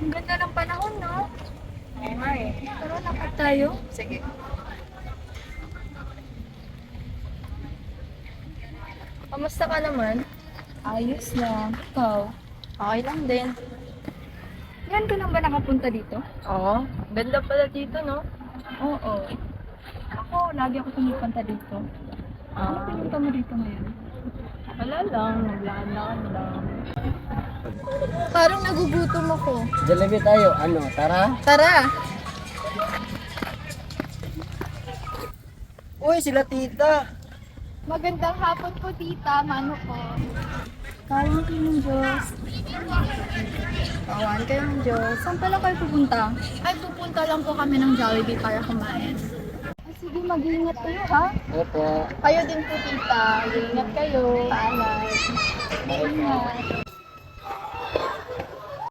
Ang ganda ng panahon, no? Oo nga eh. Pero lakad tayo. Sige. Kamusta ka naman? Ayos lang. Ikaw? Okay lang din. Yan ka lang ba nakapunta dito? Oo. Ganda pala dito, no? Oo. Ako, lagi ako pumupunta dito. Ano Ah, pinunta mo dito ngayon? wala lang. Naglakad-lakad lang. Parang nagugutom ako. Jollibee tayo. Ano? Tara? Tara! Uy, sila tita. Magandang hapon po, tita. Mano po? Kawan kayo ng Diyos. Kawan kayo ng Diyos. Saan pala kayo pupunta? Ay, pupunta lang po kami ng Jollibee para kumain. Ay, sige, mag-iingat kayo, ha? Opo. Kayo din po, tita. Ingat kayo. Paalam. Bye po. Ingat.